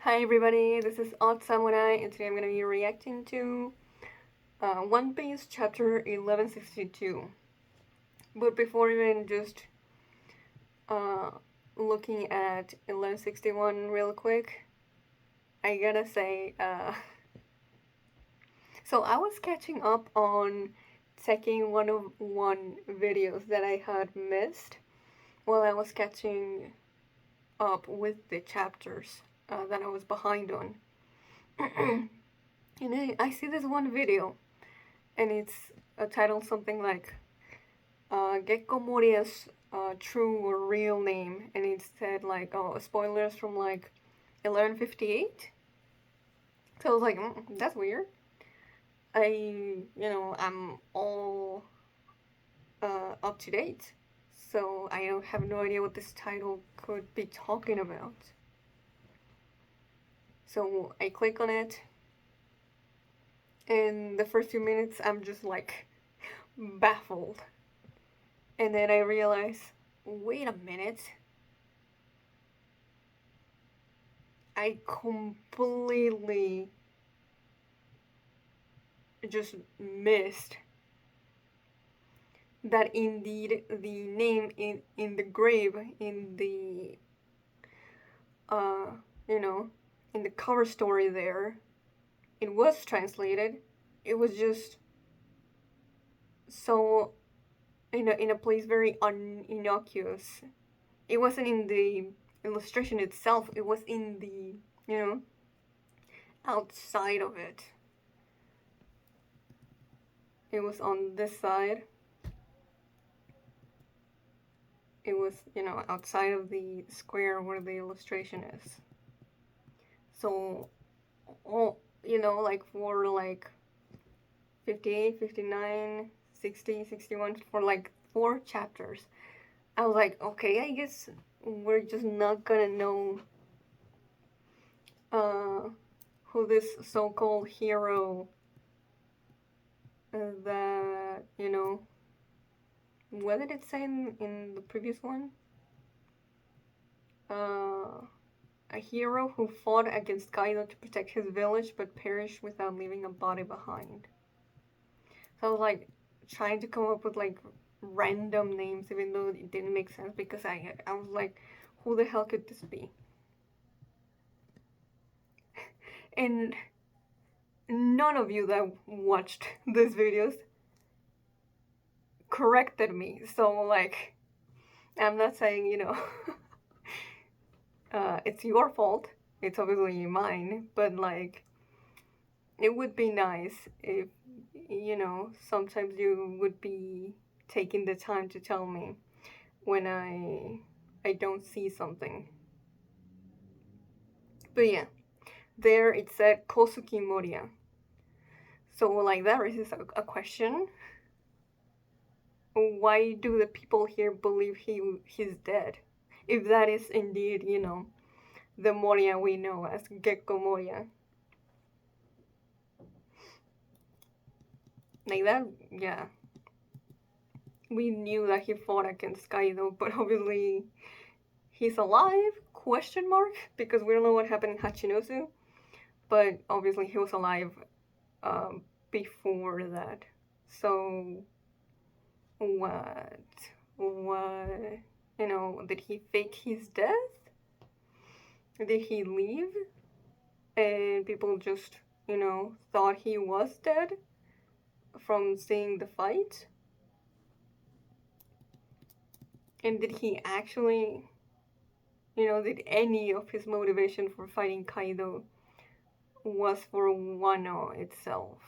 Hi everybody, this is Odd Samurai, and today I'm going to be reacting to One Piece chapter 1162. But before even just uh, looking at 1161 real quick, I gotta say, so I was catching up on checking one videos that I had missed while I was catching up with the chapters that I was behind on. And I see this one video, and it's titled something like Gecko Moria's true or real name, and it said like, oh, spoilers from like 1158. So I was like, that's weird. I'm all up to date, so I don't have no idea what this title could be talking about. So I click on it, and the first few minutes I'm just like baffled. And then I realize, wait a minute, I completely just missed that indeed the name in the grave, in the, uh, you know, in the cover story there, it was translated. It was just so, in a place very innocuous. It wasn't in the illustration itself, it was in the, outside of it. It was on this side. It was, outside of the square where the illustration is. So, like for like 58, 59, 60, 61, for like 4 chapters, I was like, okay, I guess we're just not gonna know uh, who this so-called hero that, what did it say in the previous one? A hero who fought against Kaido to protect his village but perished without leaving a body behind. So I was like trying to come up with like random names even though it didn't make sense because I was like, who the hell could this be? And none of you that watched these videos corrected me. So like, I'm not saying, it's your fault. It's obviously mine, but like, it would be nice if, sometimes you would be taking the time to tell me when I don't see something. But yeah, there it said Kosuki Moria. So like that raises a question. Why do the people here believe he's dead? If that is indeed, the Moria we know as Gecko Moria. Like that, yeah. We knew that he fought against Kaido, but obviously he's alive? Question mark? Because we don't know what happened in Hachinosu. But obviously he was alive before that. So what? What? Did he fake his death? Did he leave? And people just, thought he was dead from seeing the fight? And did he actually, did any of his motivation for fighting Kaido was for Wano itself?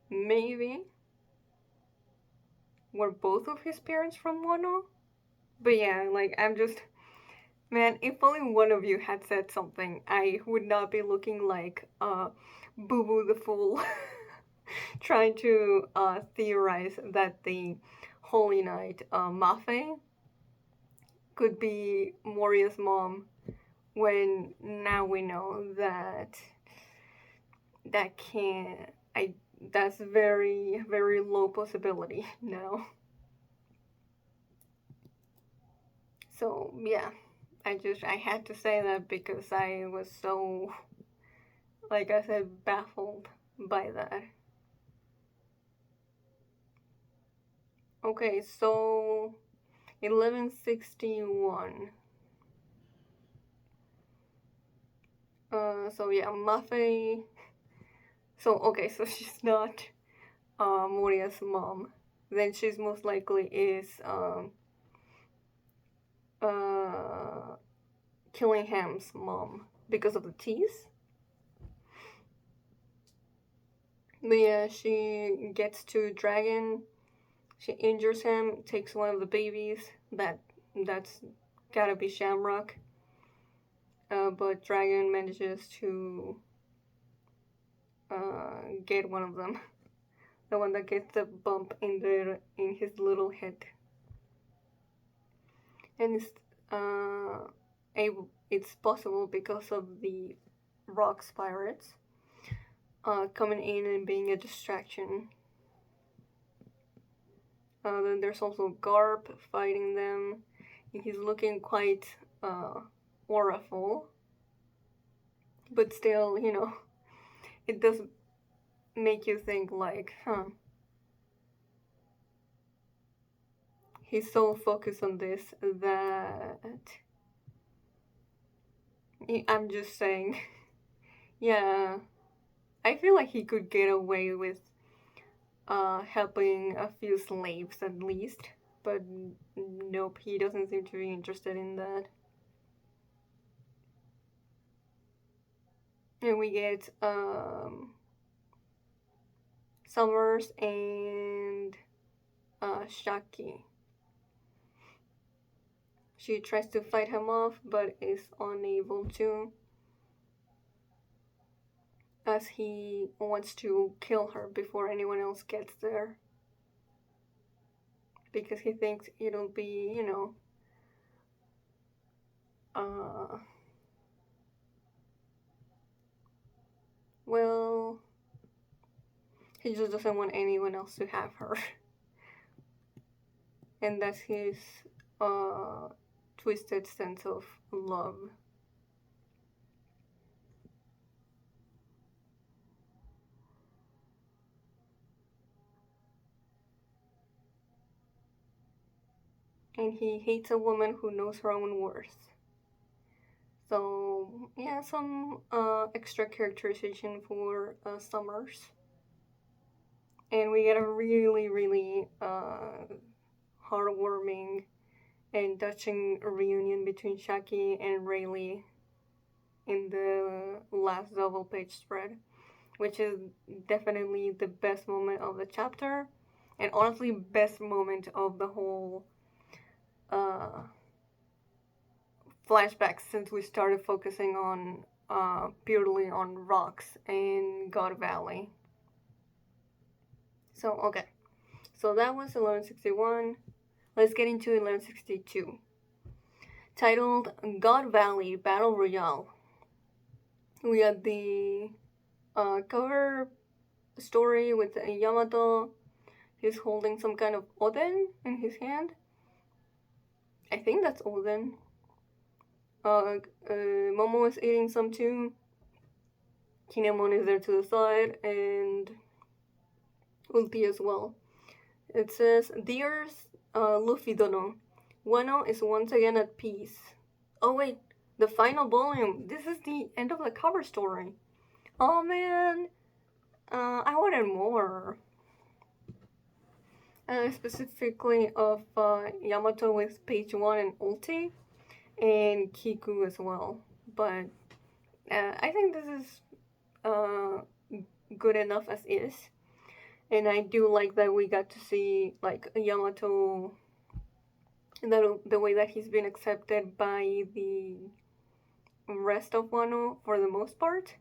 Maybe. Were both of his parents from Wano? But yeah, like, I'm just. Man, if only one of you had said something, I would not be looking like Boo Boo the Fool trying to theorize that the Holy Knight Mafe could be Moria's mom when now we know that that can't. That's very, very low possibility now. So yeah, I had to say that because I was so, like I said, baffled by that. Okay, so 1161. So yeah, Mafe. So okay, so she's not Moria's mom. Then she's most likely is uh Killingham's mom because of the teeth. But yeah, she gets to Dragon. She injures him, takes one of the babies. That's gotta be Shamrock. But Dragon manages to get one of them, the one that gets the bump in his little head, and uh, it's possible because of the Rocks pirates coming in and being a distraction. Then there's also Garp fighting them, and he's looking quite auraful, but still, it does make you think like, he's so focused on this that I'm just saying, yeah, I feel like he could get away with helping a few slaves at least, but nope, he doesn't seem to be interested in that. And we get Summers and Shaki. She tries to fight him off, but is unable to, as he wants to kill her before anyone else gets there. Because he thinks it'll be, uh, well, he just doesn't want anyone else to have her. And that's his uh, twisted sense of love. And he hates a woman who knows her own worth. So, yeah, some extra characterization for Summers. And we get a really, really heartwarming and touching reunion between Shaki and Rayleigh in the last double page spread, which is definitely the best moment of the chapter, and honestly, best moment of the whole uh, flashback since we started focusing on purely on rocks in God Valley. So okay, so that was 1161. Let's get into 1162, titled God Valley Battle Royale. We had the cover story with Yamato. He's holding some kind of oden in his hand. I think that's oden. Momo is eating some too. Kinemon is there to the side, and Ulti as well. It says, Dear Luffy Dono, Wano is once again at peace. Oh wait, the final volume. This is the end of the cover story. Oh man, I wanted more. Specifically of Yamato with page 1 and Ulti, and Kiku as well. But I think this is uh, good enough as is. And I do like that we got to see like Yamato, that the way that he's been accepted by the rest of Wano for the most part,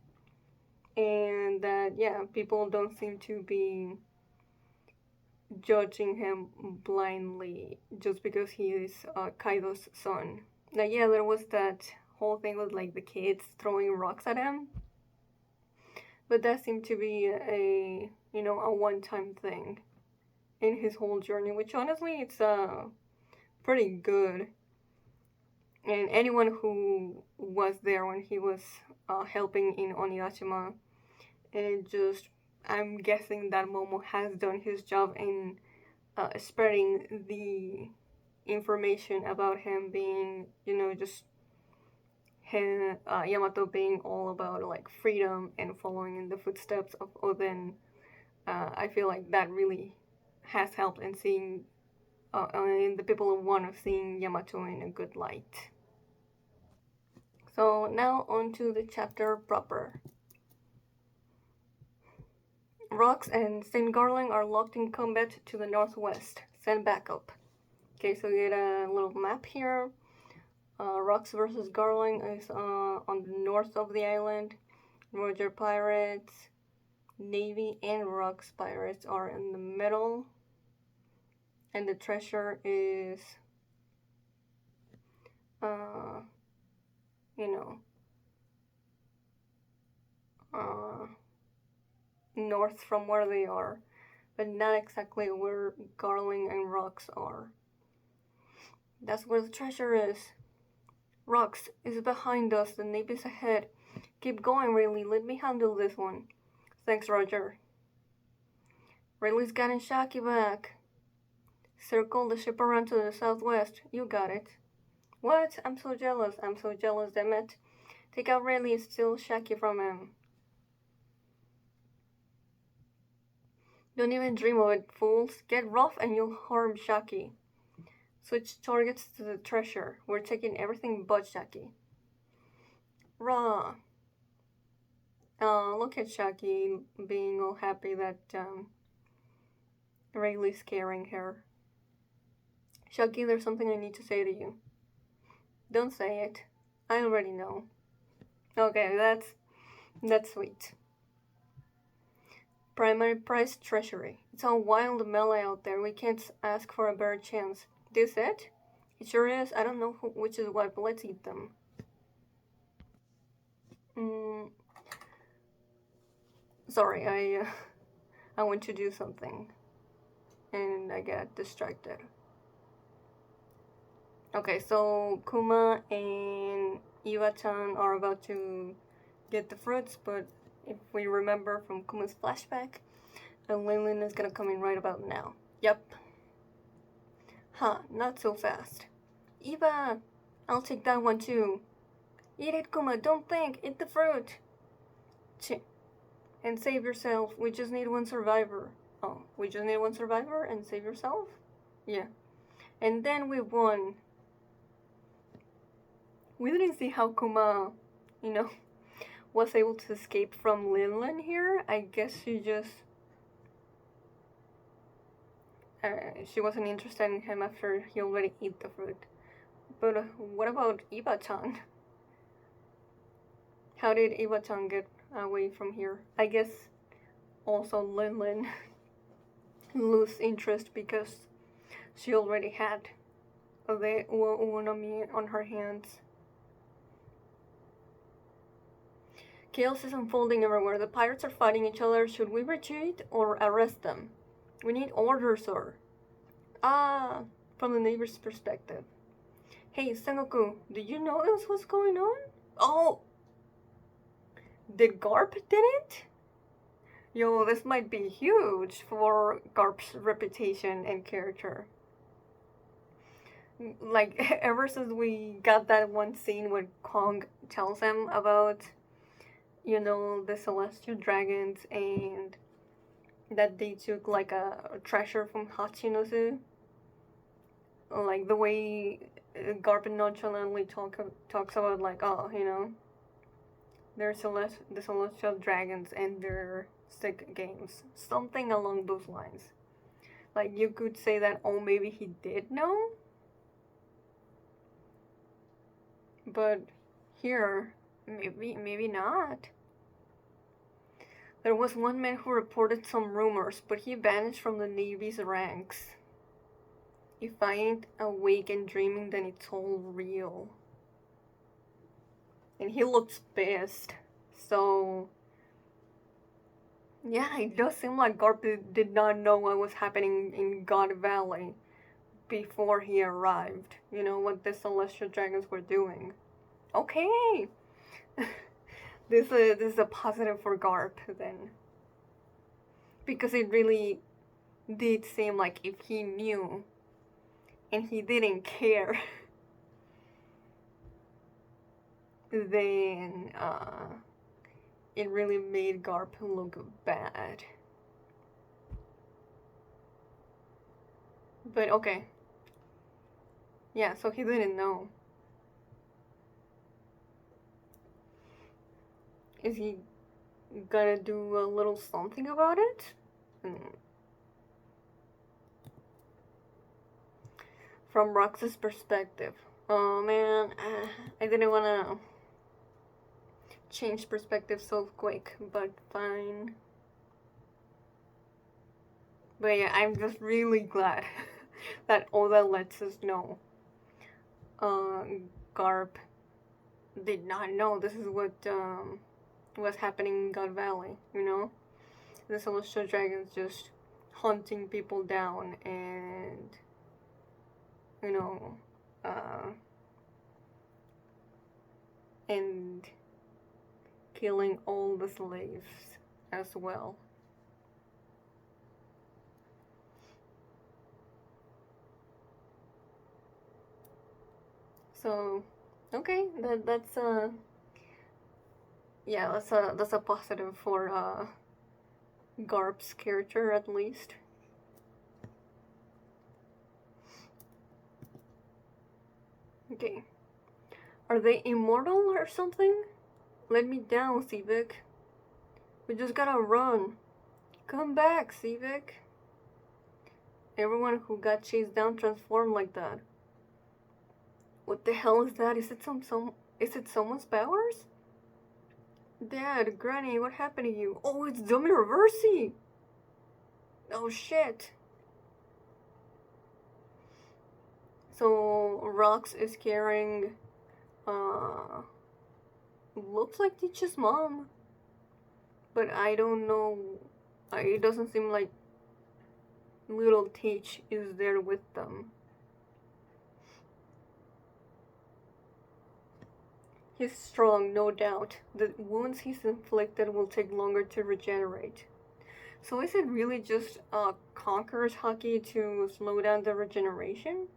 and that yeah, people don't seem to be judging him blindly just because he is Kaido's son. Now yeah, there was that whole thing with like the kids throwing rocks at him, but that seemed to be a a one-time thing in his whole journey, which honestly it's pretty good. And anyone who was there when he was helping in Onigashima, and it just, I'm guessing that Momo has done his job in spreading the information about him being, just him, Yamato being all about like freedom and following in the footsteps of Oden. I feel like that really has helped in seeing, in the people of Wano seeing Yamato in a good light. So now on to the chapter proper. Rocks and St. Garling are locked in combat to the northwest. Send backup. Okay, so we get a little map here. Rocks versus Garling is on the north of the island. Roger Pirates, Navy, and Rocks Pirates are in the middle. And the treasure is, uh, you know, uh, north from where they are, but not exactly where Garling and Rocks are. That's where the treasure is. Rocks is behind us, the Navy's ahead. Keep going, Rayleigh. Let me handle this one. Thanks, Roger. Rayleigh's getting Shaki back. Circle the ship around to the southwest. You got it. What? I'm so jealous. I'm so jealous, damn it. Take out Rayleigh and steal Shaki from him. Don't even dream of it, fools. Get rough and you'll harm Shaki. Switch targets to the treasure. We're taking everything but Shaki. Rah. Look at Shaki being all happy that Rayleigh's carrying her. Shaki, there's something I need to say to you. Don't say it. I already know. Okay, that's sweet. Primary prize treasury. It's a wild melee out there. We can't ask for a better chance. This it? It sure is. I don't know which is what, but let's eat them. Sorry, I went to do something and I got distracted. Okay, so Kuma and Iwa-chan are about to get the fruits, but if we remember from Kuma's flashback, Lin is gonna come in right about now. Yep. Huh, not so fast. Iwa! I'll take that one too. Eat it, Kuma, don't think, eat the fruit! Ch. And save yourself, we just need one survivor. Oh, we just need one survivor and save yourself? Yeah. And then we won. We didn't see how Kuma, was able to escape from Lin here. I guess she just... she wasn't interested in him after he already ate the fruit. But what about Iba-chan? How did Iba-chan get away from here? I guess also Lin lose interest because she already had the Uonami on her hands. Chaos is unfolding everywhere. The pirates are fighting each other. Should we retreat or arrest them? We need order, sir. From the neighbor's perspective. Hey, Sengoku, did you notice what's going on? Oh! Did Garp did it? Yo, this might be huge for Garp's reputation and character. Like, ever since we got that one scene where Kong tells him about, the celestial dragons and that they took like a treasure from Hachinosu. Like the way Garp nonchalantly talks about like, they're the celestial dragons and their sick games. Something along those lines. Like you could say that, oh, maybe he did know? But here, maybe not. There was one man who reported some rumors, but he vanished from the Navy's ranks. If I ain't awake and dreaming, then it's all real. And he looks pissed. So, yeah, it does seem like Garp did not know what was happening in God Valley. before he arrived. You know what the celestial dragons were doing. Okay, this is a positive for Garp then, because it really did seem like if he knew and he didn't care, then it really made Garp look bad. But okay. Yeah, so he didn't know. Is he gonna do a little something about it? From Rox's perspective. Oh man, I didn't wanna change perspective so quick, but fine. But yeah, I'm just really glad that Oda lets us know. Garp did not know this is what was happening in God Valley, you know? The Celestial Dragons just hunting people down and, you know, and killing all the slaves as well. So, okay, that's yeah, that's a positive for Garp's character at least. Okay. Are they immortal or something? Let me down, Sivik. We just gotta run. Come back, Sivik. Everyone who got chased down transformed like that. What the hell is that? Is it someone's powers? Dad, Granny, what happened to you? Oh, it's Dummy Reversey! Oh shit. So Rox is carrying looks like Teach's mom. But I don't know, it doesn't seem like little Teach is there with them. He's strong, no doubt. The wounds he's inflicted will take longer to regenerate. So is it really just Conqueror's Haki to slow down the regeneration?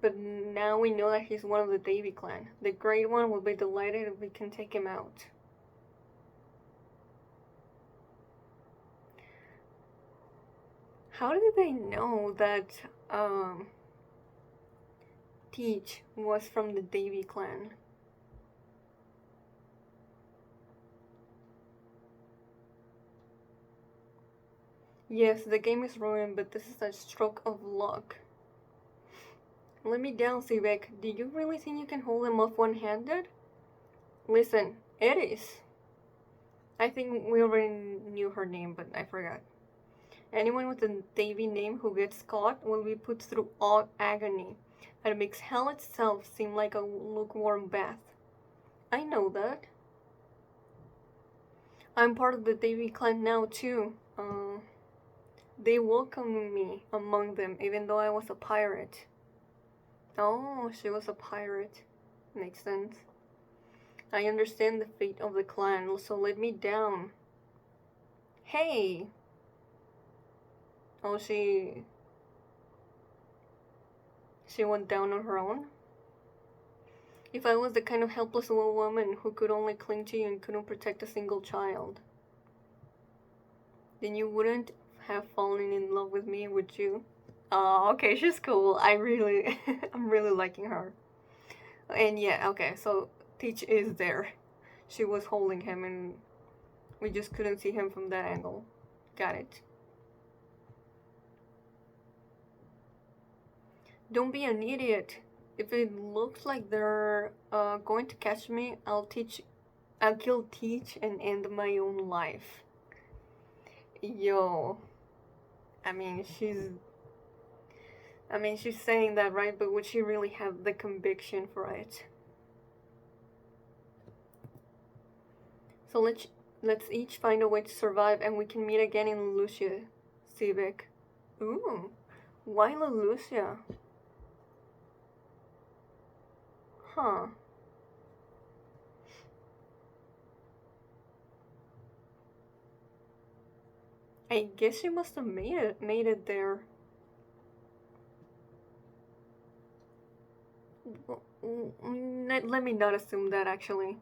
But now we know that he's one of the Davy clan. The Great One will be delighted if we can take him out. How did they know that Teach was from the Davy clan? Yes, the game is ruined, but this is a stroke of luck. Let me down, Sivek. Do you really think you can hold him off one-handed? Listen, Eris. I think we already knew her name, but I forgot. Anyone with a Davy name who gets caught will be put through all agony. That makes hell itself seem like a lukewarm bath. I know that. I'm part of the Davy clan now, too. They welcomed me among them, even though I was a pirate. Oh, she was a pirate. Makes sense. I understand the fate of the clan, so let me down. Hey! Oh, she went down on her own? If I was the kind of helpless little woman who could only cling to you and couldn't protect a single child, then you wouldn't have fallen in love with me, would you? Oh, okay, she's cool. I'm really liking her. And yeah, okay, so Teach is there. She was holding him and we just couldn't see him from that angle. Got it. Don't be an idiot. If it looks like they're going to catch me, I'll kill Teach and end my own life. Yo. I mean, she's saying that, right? But would she really have the conviction for it? So let's each find a way to survive, and we can meet again in Lucia, Sivik. Ooh, Why Lucia? Huh. I guess she must have made it there. Let me not assume that actually.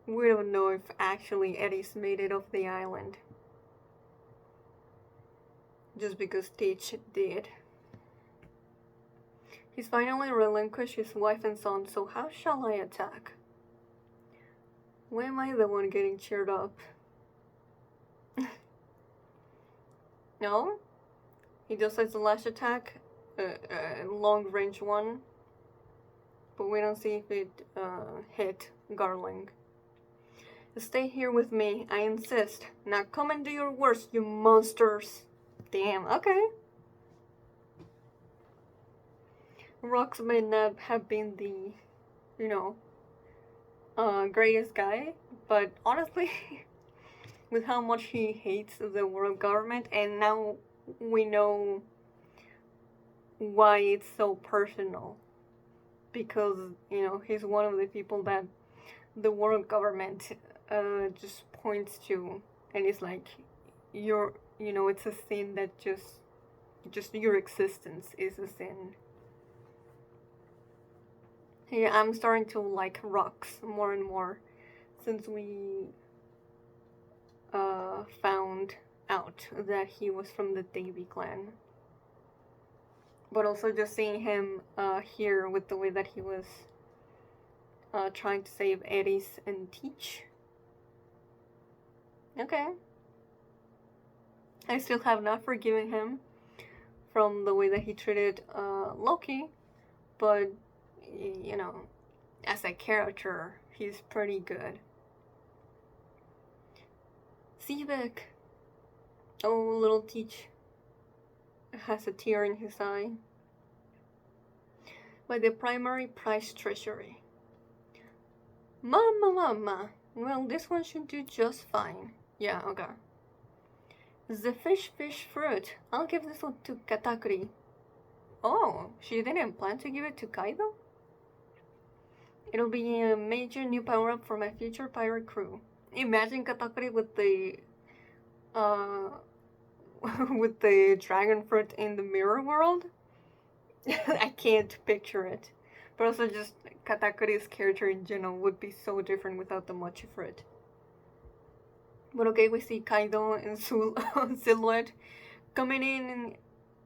We don't know if actually Eddie's made it off the island. Just because Teach did. He's finally relinquished his wife and son, so how shall I attack? Why am I the one getting cheered up? No? He just has the last attack, long range one, but we don't see if it hit Garling. Stay here with me, I insist. Now come and do your worst, you monsters. Damn, okay. Rox may not have been the, greatest guy, but honestly, with how much he hates the world government, and now we know why it's so personal. Because, he's one of the people that the world government just points to, and it's like, it's a sin that just your existence is a sin. Yeah, I'm starting to like Rox more and more since we found out that he was from the Davy clan. But also just seeing him here with the way that he was trying to save Eris and Teach. Okay. I still have not forgiven him from the way that he treated Loki, but as a character, he's pretty good. Sivek. Oh, little Teach has a tear in his eye. By the primary prize treasury. Mama. Well, this one should do just fine. Yeah, okay. The fish fruit. I'll give this one to Katakuri. Oh, she didn't plan to give it to Kaido? It'll be a major new power-up for my future pirate crew. Imagine Katakuri with the with the dragon fruit in the mirror world. I can't picture it. But also just Katakuri's character in general would be so different without the mochi fruit. But okay, we see Kaido in silhouette coming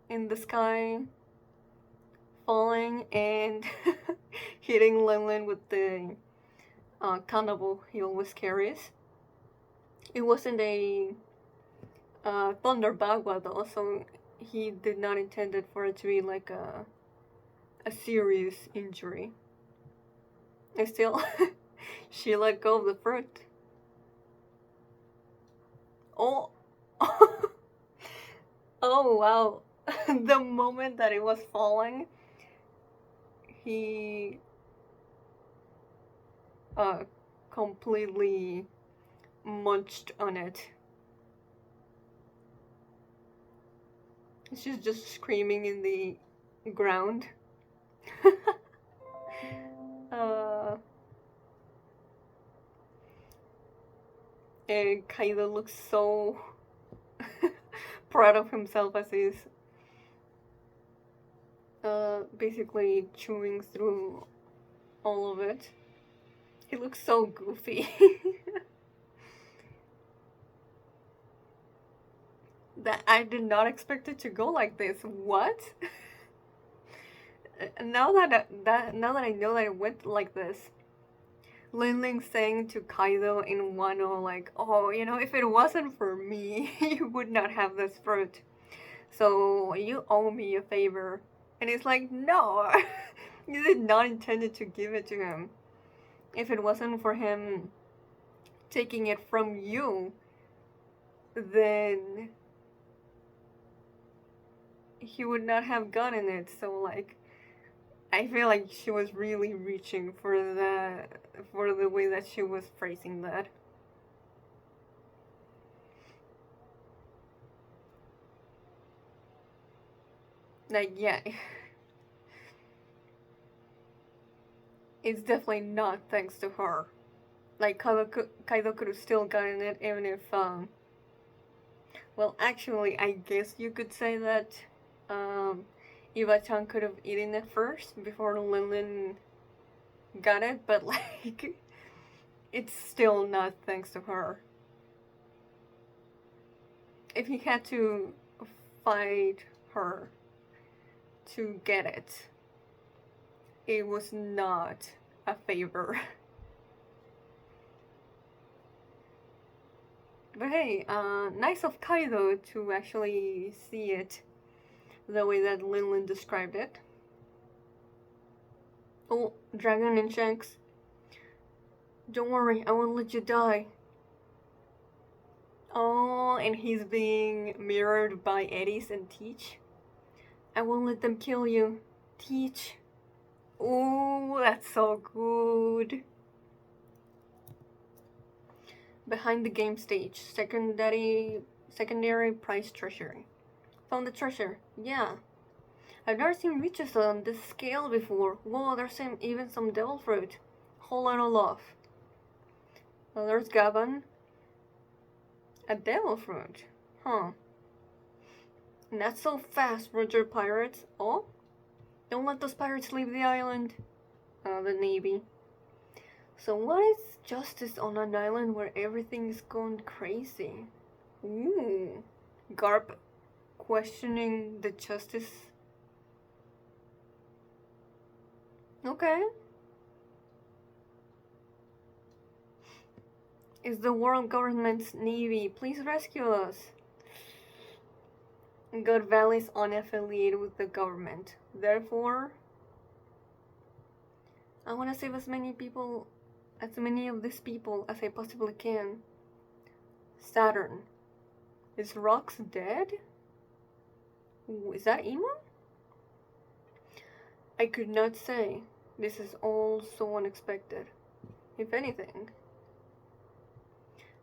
in the sky, falling and hitting Lenlin with the cannibal he always carries. It wasn't a Thunder Bagua though, so he did not intend it for it to be like a serious injury. And still, she let go of the fruit. Oh, oh wow! The moment that it was falling, he completely munched on it. She's just screaming in the ground. And Kaido looks so proud of himself as he's basically chewing through all of it. He looks so goofy. That I did not expect it to go like this. What? Now that I know that it went like this, Linling saying to Kaido in Wano like, oh, if it wasn't for me, you would not have this fruit. So you owe me a favor. And it's like, no, you did not intend to give it to him. If it wasn't for him taking it from you, then he would not have gotten it. So like, I feel like she was really reaching for the way that she was phrasing that. Like, yeah, it's definitely not thanks to her. Like, Kaido could have still gotten it even if, well, actually, I guess you could say that, um, Iba-chan could have eaten it first before Lin got it, but, like, it's still not thanks to her. If he had to fight her to get it, it was not a favor. But hey, nice of Kaido to actually see it the way that Linlin described it. Oh, Dragon and Shanks. Don't worry, I won't let you die. Oh, and he's being mirrored by Eddies and Teach. I won't let them kill you. Teach. Oh, that's so good. Behind the game stage, secondary prize treasury. Found the treasure. Yeah. I've never seen riches on this scale before. Whoa, there's even some devil fruit. Whole lot of love. Well, there's Gavan. A devil fruit. Huh. Not so fast, Roger pirates. Oh? Don't let those pirates leave the island. The Navy. So what is justice on an island where everything's gone crazy? Ooh. Garp questioning the justice. Okay. Is the world government's navy. Please rescue us. God Valley is unaffiliated with the government. Therefore, I want to save as many of these people as I possibly can. Saturn. Is Rox dead? Ooh, is that Emo? I could not say. This is all so unexpected. If anything,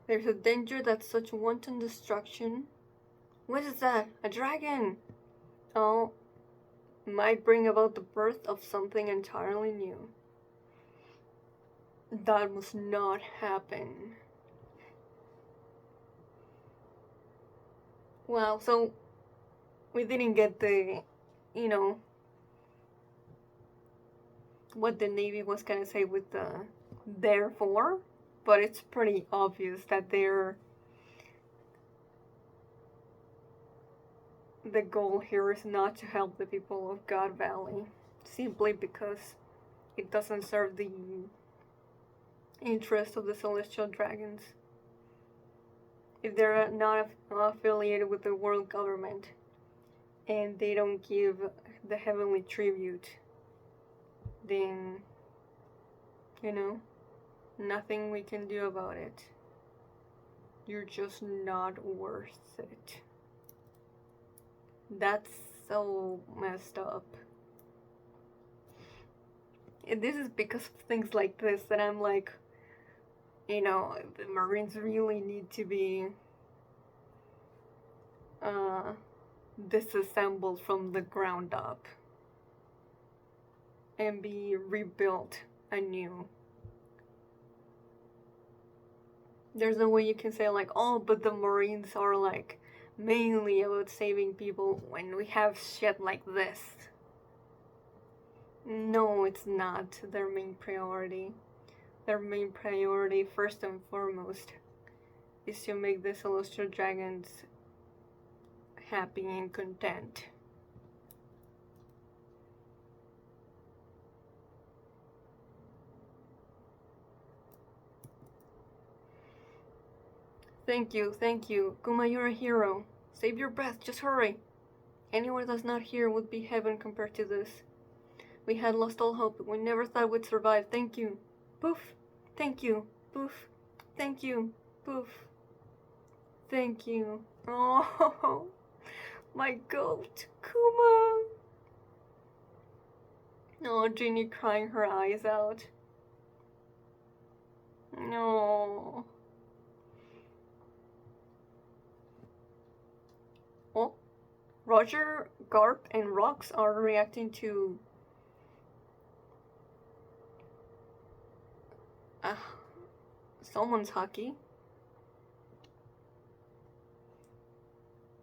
there's a danger that such wanton destruction. What is that? A dragon! Oh, might bring about the birth of something entirely new. That must not happen. Wow, so we didn't get the, you know, what the Navy was gonna say with the therefore, but it's pretty obvious that the goal here is not to help the people of God Valley, simply because it doesn't serve the interest of the Celestial Dragons. If they're not affiliated with the world government and they don't give the heavenly tribute, then, nothing we can do about it. You're just not worth it. That's so messed up. And this is because of things like this that I'm like, the Marines really need to be disassembled from the ground up and be rebuilt anew. There's no way you can say like, oh, but the Marines are like mainly about saving people when we have shit like this. No, it's not their main priority. Their main priority, first and foremost, is to make the Celestial Dragons happy and content. Thank you. Kuma, you're a hero. Save your breath, just hurry. Anywhere that's not here would be heaven compared to this. We had lost all hope. We never thought we'd survive. Thank you. Poof. Thank you. Poof. Thank you. Poof. Thank you. Oh, my goat, Kuma. Oh, Ginny crying her eyes out. No. Oh, Roger Garp and Rox are reacting to someone's hockey.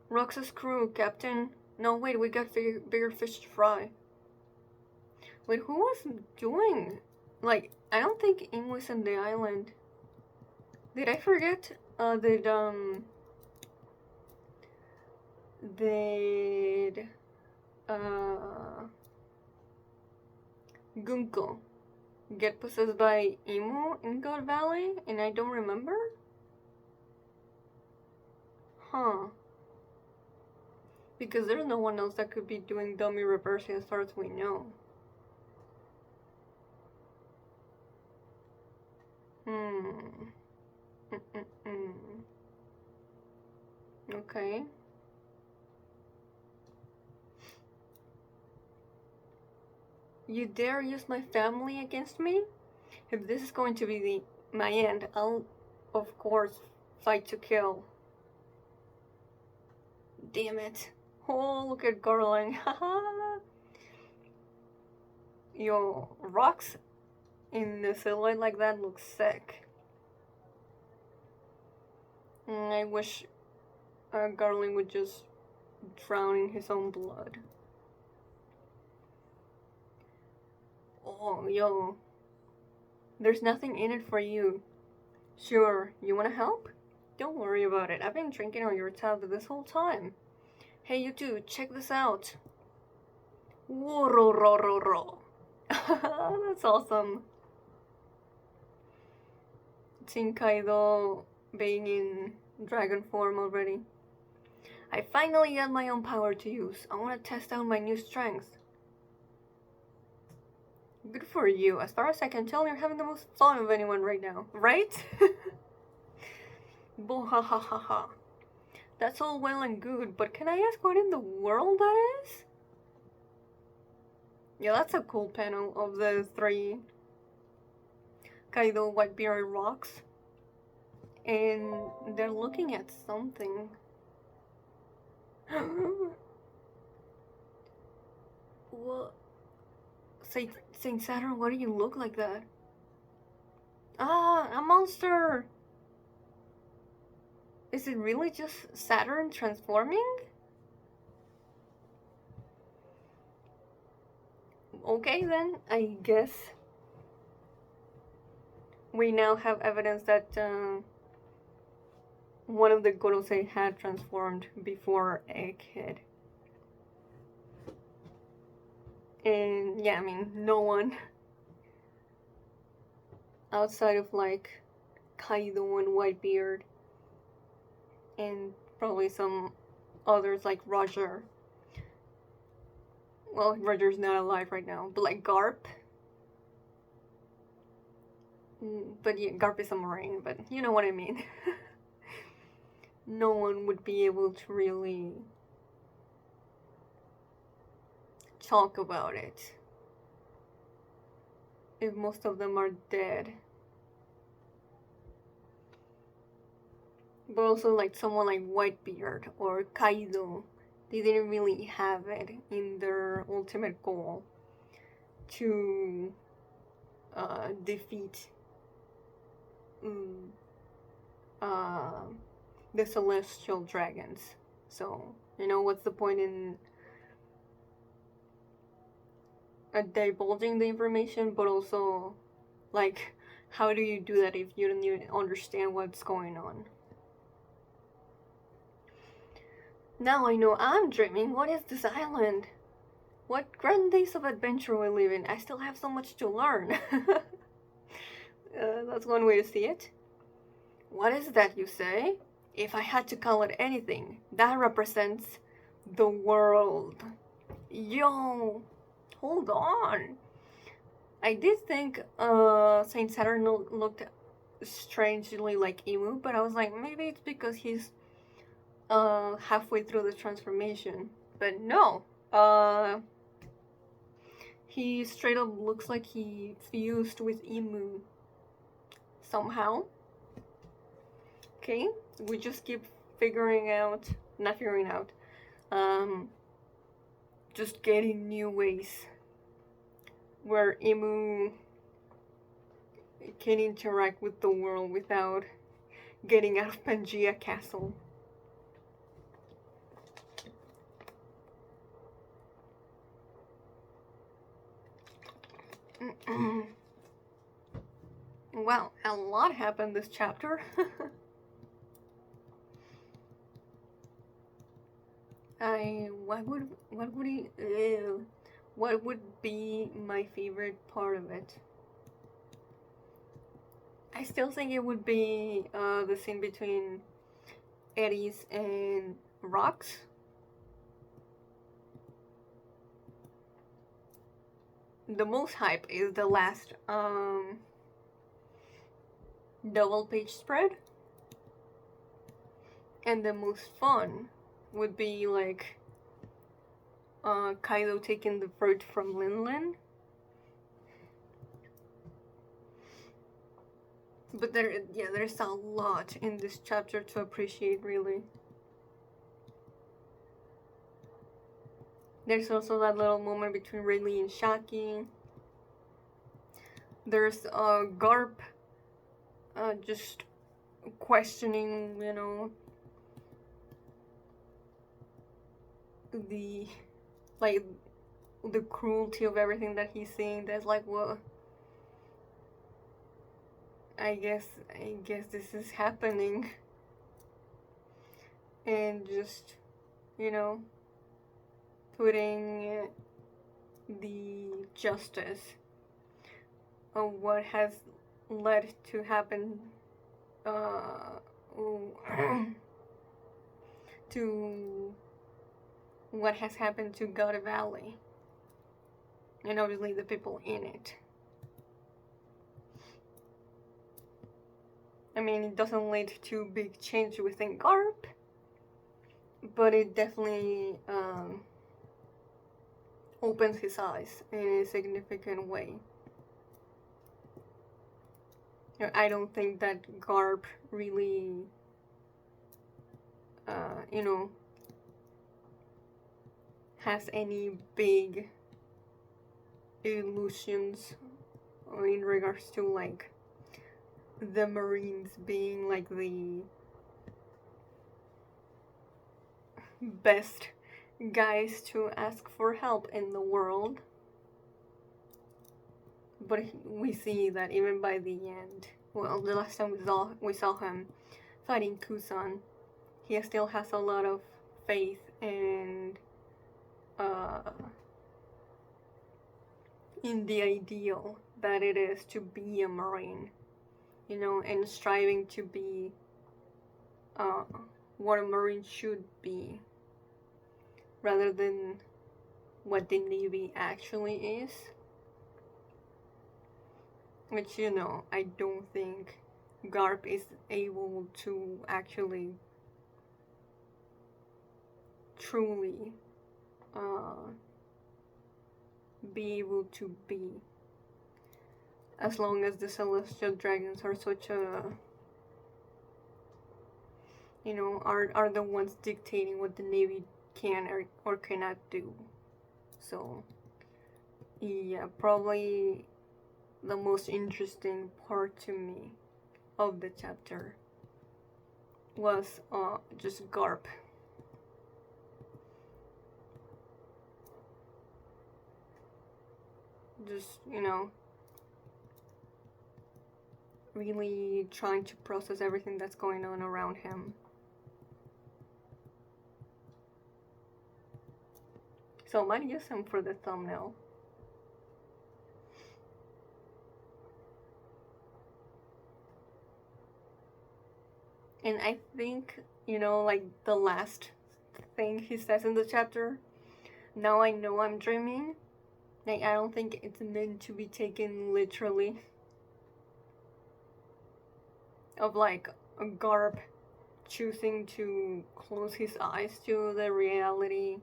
Rox's crew, Captain. No, wait, we got bigger fish to fry. Wait, who was doing? Like, I don't think Ing was on the island. Did I forget? Did Gunko get possessed by Emu in God Valley? And I don't remember? Huh. Because there's no one else that could be doing dummy reversing as far as we know. Okay. You dare use my family against me? If this is going to be my end, I'll, of course, fight to kill. Damn it. Oh, look at Garland. Haha. Yo, Rox in a silhouette like that looks sick. I wish Garland would just drown in his own blood. Oh, yo. There's nothing in it for you. Sure, you wanna help? Don't worry about it. I've been drinking on your tab this whole time. Hey, you two, check this out. Whoa-ro-ro-ro-ro. That's awesome. Seeing Kaido being in dragon form already. I finally got my own power to use. I want to test out my new strength. Good for you. As far as I can tell, you're having the most fun of anyone right now, right? Bohahaha. That's all well and good, but can I ask what in the world that is? Yeah, that's a cool panel of the three Kaido, Whitebeard, and Rox. And they're looking at something. What? Saint Saturn, why do you look like that? Ah, a monster! Is it really just Saturn transforming? Okay then, I guess we now have evidence that one of the Gorosei had transformed before Egghead. And yeah, I mean, no one outside of like Kaido and Whitebeard and probably some others like Roger. Well, Roger's not alive right now, but like Garp. But yeah, Garp is a Marine, but you know what I mean. No one would be able to really talk about it if most of them are dead. But also like someone like Whitebeard or Kaido, they didn't really have it in their ultimate goal to defeat the celestial dragons. So, you know, what's the point in divulging the information, but also, like, how do you do that if you don't even understand what's going on? Now I know I'm dreaming. What is this island? What grand days of adventure we live in. I still have so much to learn. That's one way to see it. What is that you say? If I had to call it anything, that represents the world. Yo, hold on. I did think Saint Saturn looked strangely like Emu, but I was like, maybe it's because he's halfway through the transformation. But no, he straight up looks like he fused with Emu somehow. Okay, we just keep not figuring out, just getting new ways where Emu can interact with the world without getting out of Pangea Castle. Well, a lot happened this chapter. What would be my favorite part of it? I still think it would be the scene between Eddies and Rocks. The most hype is the last double page spread, and the most fun would be like Kaido taking the fruit from Lin Lin. But there's a lot in this chapter to appreciate, really. There's also that little moment between Ridley and Shaki. There's Garp just questioning, the the cruelty of everything that he's seeing. That's like, well, I guess this is happening. And just, putting the justice of what has led to happen to what has happened to God Valley, and obviously the people in it. I mean, it doesn't lead to big change within Garp, but it definitely opens his eyes in a significant way. I don't think that Garp really, has any big illusions in regards to like the Marines being like the best guys to ask for help in the world. But we see that even by the end, well, the last time we saw him fighting Kusan, he still has a lot of faith and in the ideal that it is to be a Marine, and striving to be what a Marine should be, rather than what the Navy actually is. Which, I don't think Garp is able to actually truly be able to be, as long as the Celestial Dragons are such a, are the ones dictating what the Navy can or cannot do. So, yeah, probably the most interesting part to me of the chapter was just Garp. Just, really trying to process everything that's going on around him. So I might use him for the thumbnail. And I think, like the last thing he says in the chapter, now I know I'm dreaming. Like, I don't think it's meant to be taken literally. Of like a Garp choosing to close his eyes to the reality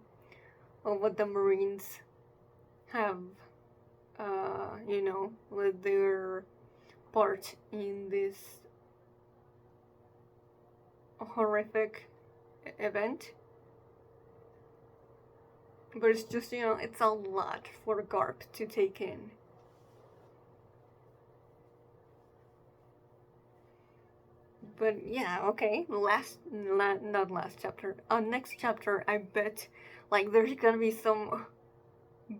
of what the Marines have, with their part in this horrific event. But it's just, it's a lot for Garp to take in. But yeah, okay. Not last chapter. Next chapter, I bet, like, there's gonna be some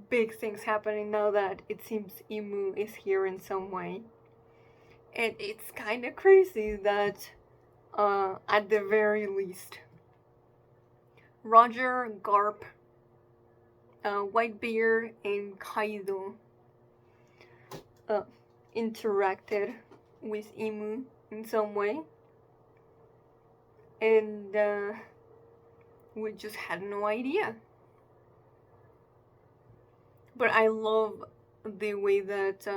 big things happening now that it seems Imu is here in some way. And it's kind of crazy that, at the very least, Roger, Garp, Whitebeard, and Kaido uh, interacted with Imu in some way. And we just had no idea. But I love the way that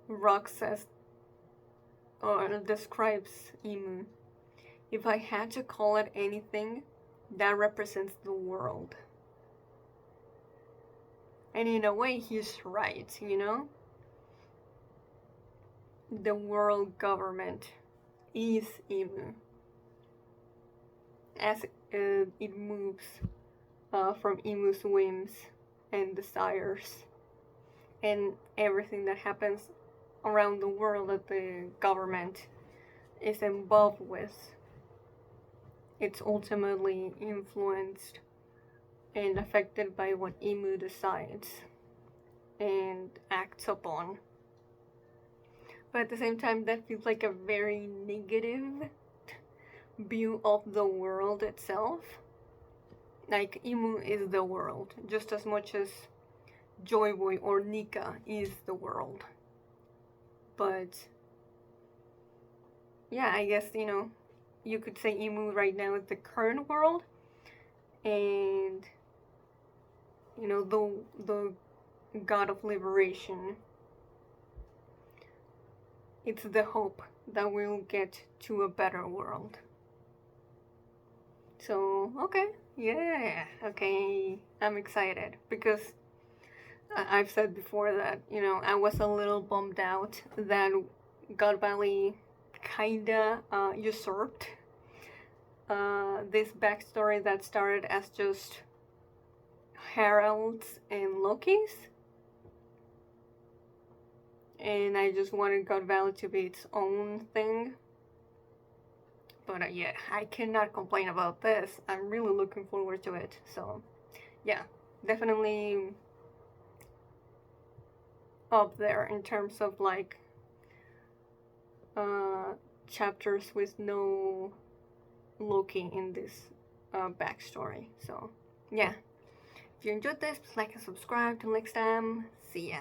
Rock says or describes Imu. If I had to call it anything, that represents the world. And in a way, he's right, The world government is Imu. As it moves from Imu's whims and desires and everything that happens around the world that the government is involved with. It's ultimately influenced and affected by what Imu decides and acts upon. But at the same time, that feels like a very negative view of the world itself. Like, Imu is the world, just as much as Joy Boy or Nika is the world. But yeah, I guess, you could say Imu right now is the current world, and the god of liberation. It's the hope that we'll get to a better world. So, okay, yeah, okay, I'm excited because I've said before that, I was a little bummed out that God Valley kinda usurped this backstory that started as just Harold's and Loki's. And I just wanted God Valley to be its own thing. But yeah, I cannot complain about this. I'm really looking forward to it. So, yeah, definitely up there in terms of like chapters with no Loki in this backstory. So, yeah. If you enjoyed this, please like and subscribe. Till next time, see ya.